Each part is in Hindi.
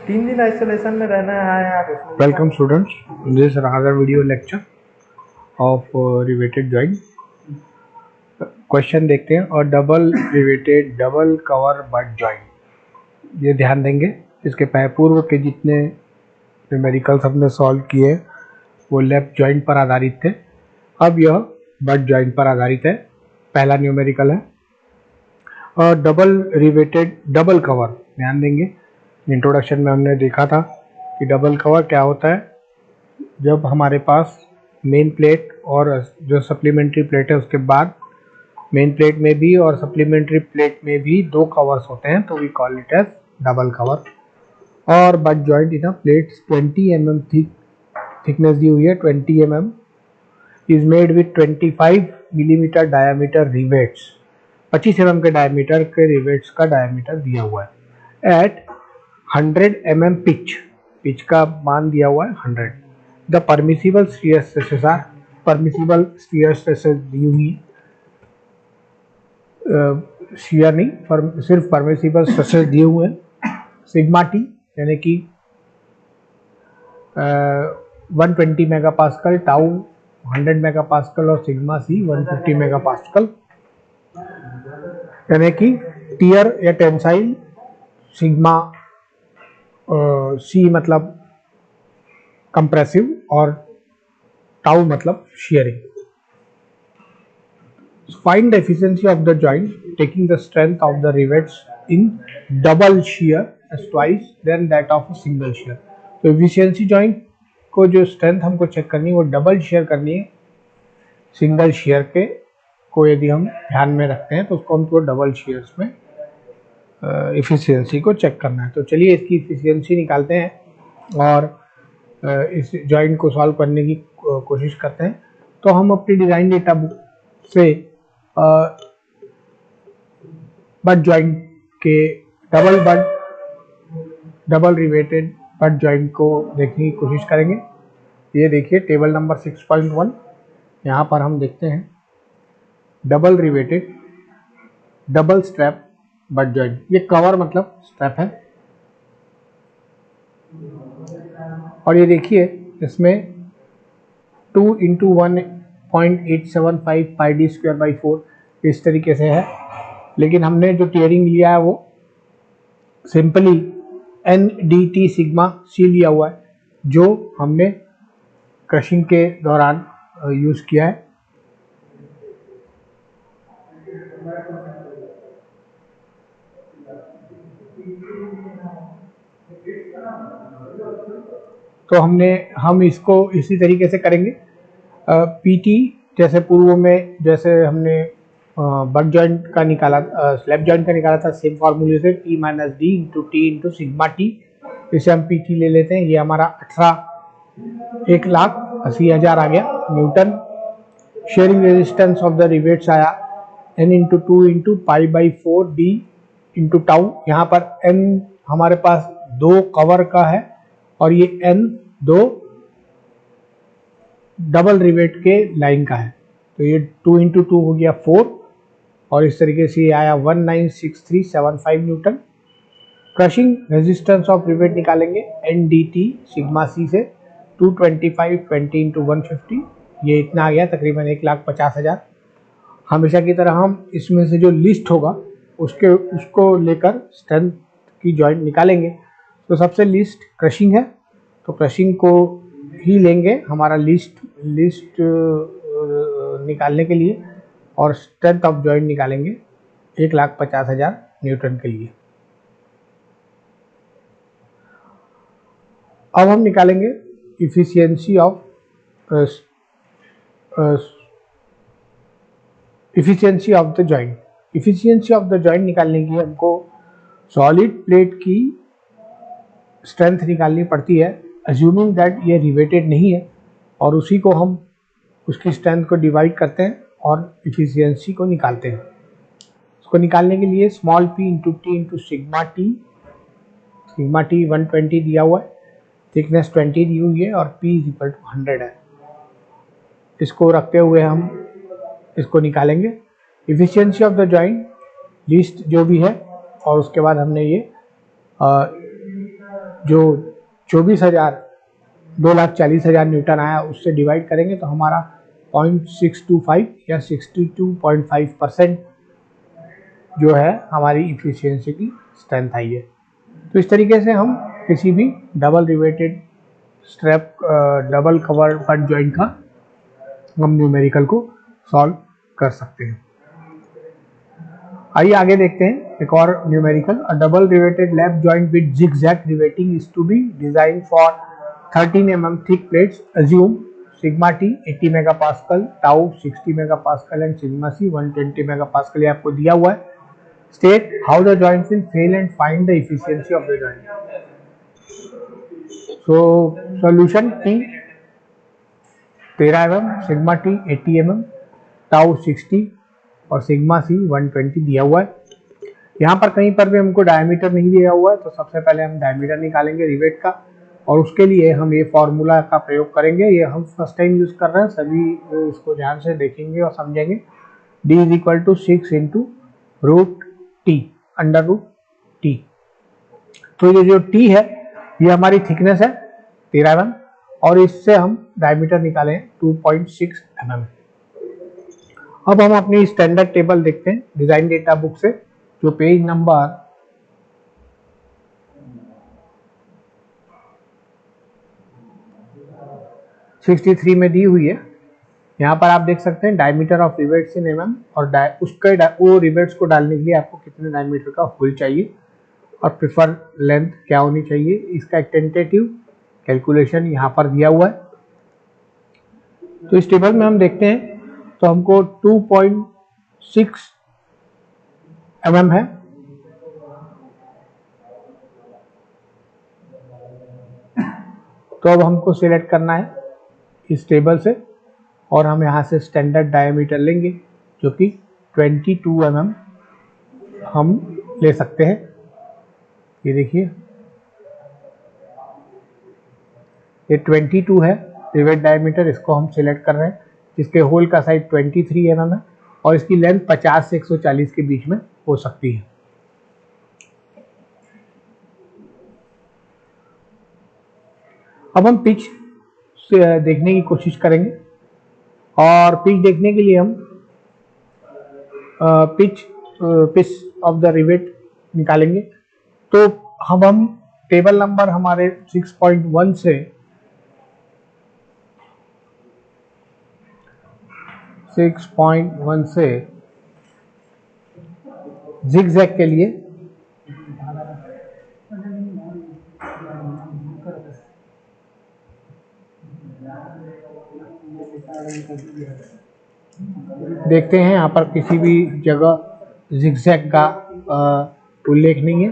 3 दिन आइसोलेशन में रहना है यार उसमें। Welcome students, this is another video lecture of riveted joint. Question देखते हैं। और double riveted double cover butt joint, ये ध्यान देंगे। इसके पूर्व के जितने न्यूमेरिकल्स हमने सॉल्व किए वो लेफ्ट जॉइंट पर आधारित थे, अब यह बट जॉइंट पर आधारित है। पहला न्यूमेरिकल है और डबल रिवेटेड डबल कवर। ध्यान देंगे, इंट्रोडक्शन में हमने देखा था कि डबल कवर क्या होता है। जब हमारे पास मेन प्लेट और जो सप्लीमेंट्री प्लेट है उसके बाद मेन प्लेट में भी और सप्लीमेंट्री प्लेट में भी दो कवर्स होते हैं, तो we call it as double cover. और butt joint in plates 20 mm thickness दी हुई है। 20 mm is made with 25 millimetre diameter rivets. 25 mm के डायमीटर के रिवेट्स का डायमीटर दिया हुआ है। एट 100 mm पिच का मान दिया हुआ है 100। The permissible sphere stresses are, permissible sphere stresses दी हुई, स्फीयर नहीं सिर्फ परमिसिबल स्ट्रेसेस दिए हुए हैं। सिग्मा टी यानी कि 120 मेगापास्कल, टाउ 100 मेगापास्कल और सिग्मा सी 150 मेगापास्कल, यानी कि टियर या टेंसाइल। सिग्मा सी मतलब कंप्रेसिव और टाउ मतलब sharing. Find the efficiency of the joint taking the strength of the rivets in double shear as twice than that of a single shear। तो efficiency joint को जो strength हमको चेक करनी है वो डबल शेयर करनी है। सिंगल शेयर के को यदि हम ध्यान में रखते हैं तो उसको हमको डबल शेयर्स में इफिशियंसी को चेक करना है। तो चलिए इसकी इफिशियंसी निकालते हैं और इस जॉइंट को सॉल्व करने की कोशिश करते हैं। तो हम अपनी डिज़ाइन डेटा बुक से बट जॉइंट के डबल रिवेटेड बट जॉइंट को देखने की कोशिश करेंगे। ये देखिए टेबल नंबर 6.1, यहाँ पर हम देखते हैं double riveted double strap butt joint. ये कवर मतलब स्ट्रैप है और ये देखिए इसमें 2 × 1.875 पाई डी स्क्वायर बाई 4 इस तरीके से है। लेकिन हमने जो टीयरिंग लिया है वो simply n d t sigma c लिया हुआ है, जो हमने क्रशिंग के दौरान यूज किया है। तो हम इसको इसी तरीके से करेंगे। पीटी जैसे पूर्व में जैसे हमने बट जॉइंट का निकाला, स्लैब जॉइंट का निकाला था, सेम फार्मूले से P - D × T × sigma T. इसे हम पीटी ले लेते हैं। ये हमारा 1,80,000 आ गया Newton. Sharing resistance of the rivets आया N × 2 × π/4 D × टाउ। यहाँ पर N हमारे पास दो कवर का है और ये N दो डबल रिवेट के लाइन का है। तो ये 2 × 2 हो गया 4 और इस तरीके से आया 196375 Newton. Crushing resistance of rivet निकालेंगे NDT सिग्मा सी से 225 20 × 150, ये इतना आ गया तकरीबन 1,50,000। हमेशा की तरह हम इसमें से जो लिस्ट होगा उसको लेकर स्ट्रेंथ की जॉइंट निकालेंगे। तो सबसे लिस्ट क्रशिंग है, तो क्रशिंग को ही लेंगे हमारा लिस्ट निकालने के लिए, और स्ट्रेंथ ऑफ जॉइंट निकालेंगे 1,50,000 न्यूटन के लिए। अब हम निकालेंगे efficiency of the joint. Efficiency of the joint निकालने की हमको सॉलिड प्लेट की स्ट्रेंथ निकालनी पड़ती है, अज्यूमिंग दैट ये रिवेटेड नहीं है, और उसी को हम उसकी स्ट्रेंथ को डिवाइड करते हैं और इफिशियंसी को निकालते हैं। उसको निकालने के लिए small p × t × sigma T 120 दिया हुआ है, थिकनेस 20 दी हुई है और p = 100 है। इसको रखते हुए हम इसको निकालेंगे। Efficiency of the joint list जो भी है, और उसके बाद हमने ये जो 24,000 2,40,000 न्यूटन आया उससे डिवाइड करेंगे तो हमारा 0.625 या 62.5% जो है हमारी इफिशियंसी की स्ट्रेंथ आई है। तो इस तरीके से हम किसी भी double riveted strap double cover butt joint का हम न्यूमेरिकल को सॉल्व कर सकते हैं। आइए आगे देखते हैं एक और numerical. A double riveted lap joint with zigzag riveting is to be design for 13 mm thick plates. Assume sigma t 80 megapascal, tau 60 megapascal and sigma c 120 megapascal ये आपको दिया हुआ है। State how the joints will fail and find the efficiency of the joint. So solution T 13 mm, sigma t 80 mm, tau 60 और sigma c 120 दिया हुआ है। यहाँ पर कहीं पर भी हमको डायमीटर नहीं दिया हुआ है, तो सबसे पहले हम डायमीटर निकालेंगे रिवेट का, और उसके लिए हम ये फॉर्मूला का प्रयोग करेंगे। ये हम फर्स्ट टाइम यूज कर रहे हैं, सभी इसको ध्यान से देखेंगे और समझेंगे। D = 6 × √T √T। तो ये जो T है ये हमारी थिकनेस है 13 mm और इससे हम डायमीटर निकालें 2.6 mm। अब हम अपनी स्टैंडर्ड टेबल देखते हैं डिजाइन डेटा बुक से, जो पेज नंबर 63 में दी हुई है। यहाँ पर आप देख सकते हैं diameter of rivets in mm और वो रिवेट्स को डालने के लिए आपको कितने डायमीटर का होल चाहिए और प्रिफर लेंथ क्या होनी चाहिए, इसका एक टेंटेटिव कैलकुलेशन यहाँ पर दिया हुआ है। तो इस टेबल में हम देखते हैं तो हमको 2.6 mm है। तो अब हमको सिलेक्ट करना है इस टेबल से और हम यहाँ से स्टैंडर्ड डायमीटर लेंगे जो कि 22 mm हम ले सकते हैं। ये देखिए ये 22 है रिवेट डायमीटर, इसको हम सिलेक्ट कर रहे हैं, जिसके होल का साइज 23 mm है और इसकी लेंथ 50 से 140 के बीच में हो सकती है। अब हम पिच देखने की कोशिश करेंगे और पिच देखने के लिए हम पिच ऑफ द रिवेट निकालेंगे। तो हम टेबल नंबर हमारे 6.1 से जिगजैग के लिए देखते हैं, यहाँ पर किसी भी जगह जिगजैग का उल्लेख नहीं है।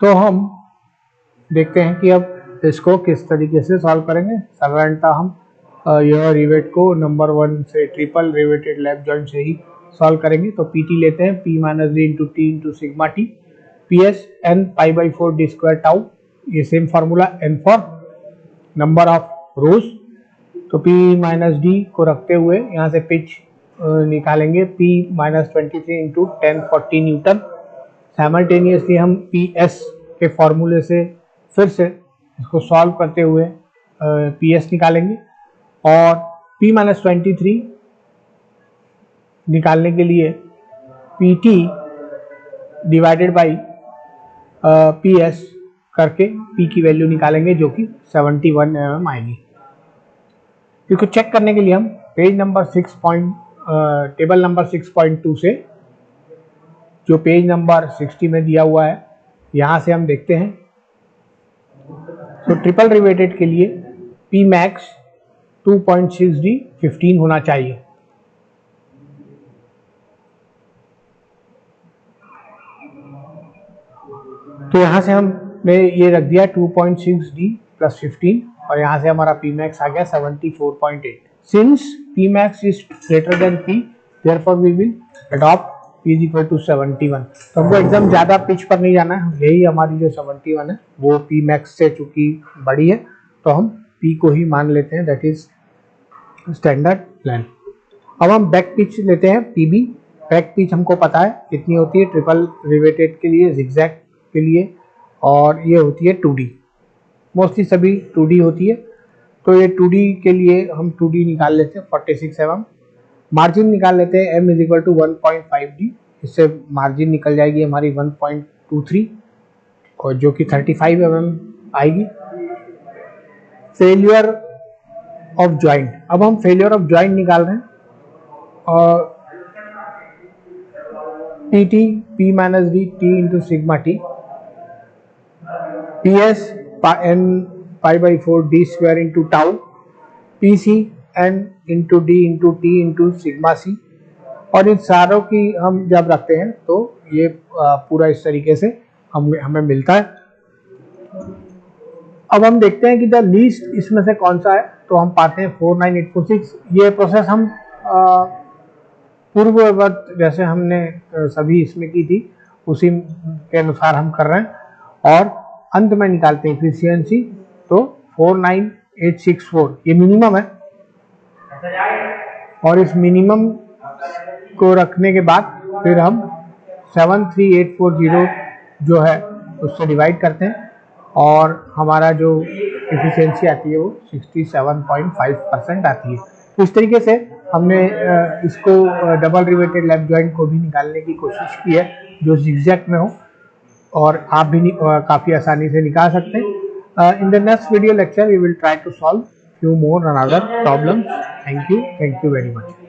तो हम देखते हैं कि अब इसको किस तरीके से सॉल्व करेंगे। साधारणतः हम यह रिवेट को नंबर 1 से ट्रिपल रिवेटेड लैप जॉइंट से ही सॉल्व करेंगे। तो PT लेते हैं, P - D × T × sigma T, PS n π/4 d² tau. ये same formula n for number of rows. तो P - D को रखते हुए यहाँ से पिच निकालेंगे P - 23 × 1040 न्यूटन। साइमल्टेनियसली हम PS के फॉर्मूले से फिर से इसको सॉल्व करते हुए PS निकालेंगे और P - 23 निकालने के लिए PT डिवाइडेड बाई PS करके P की वैल्यू निकालेंगे जो कि 71 mm आएगी। इसको चेक करने के लिए हम पेज नंबर टेबल नंबर 6.2 से जो पेज नंबर 60 में दिया हुआ है यहाँ से हम देखते हैं। तो ट्रिपल रिवेटेड के लिए P max 2.6D 15 होना चाहिए। तो यहाँ से हमने ये रख दिया 2.6D + 15 और यहाँ से हमारा P max आ गया 74.8। Since P max is greater than P, therefore we will adopt P = 71। तो हमको एकदम ज़्यादा पिच पर नहीं जाना है, यही हमारी जो 71 है वो P max से चूँकि बड़ी है तो हम P को ही मान लेते हैं, दैट इज स्टैंडर्ड लेंथ। अब हम बैक पिच लेते हैं PB बैक पिच हमको पता है कितनी होती है ट्रिपल रिवेटेड के लिए, जिगजैग के लिए, और ये होती है 2D, मोस्टली सभी 2D होती है। तो ये 2D के लिए हम 2D निकाल लेते हैं 46 mm। मार्जिन निकाल लेते हैं m is equal to 1.5D, इससे मार्जिन निकल जाएगी हमारी 1.23 और जो कि 35 mm आएगी। फेलियर ऑफ जॉइंट, अब हम फेलियर ऑफ जॉइंट निकाल रहे हैं और t p minus d t into sigma t, p s n pi by 4 d square into tau, p c n into d into t into sigma c. और इन सारों की हम जब रखते हैं तो ये पूरा इस तरीके से हमें मिलता है। अब हम देखते हैं कि द लीस्ट इसमें से कौन सा है, तो हम पाते हैं 49846। ये प्रोसेस हम पूर्ववत जैसे हमने सभी इसमें की थी उसी के अनुसार हम कर रहे हैं और अंत में निकालते हैं एफिशिएंसी। तो 49864 ये मिनिमम है और इस मिनिमम को रखने के बाद फिर हम 73840 जो है उससे डिवाइड करते हैं और हमारा जो एफिशिएंसी आती है वो 67.5% आती है। तो इस तरीके से हमने इसको डबल रिवेटेड लैप जॉइंट को भी निकालने की कोशिश की है जो जिगजैग में हो, और आप भी काफ़ी आसानी से निकाल सकते हैं। In the next video lecture we will try to solve few more and other problems. Thank you very much.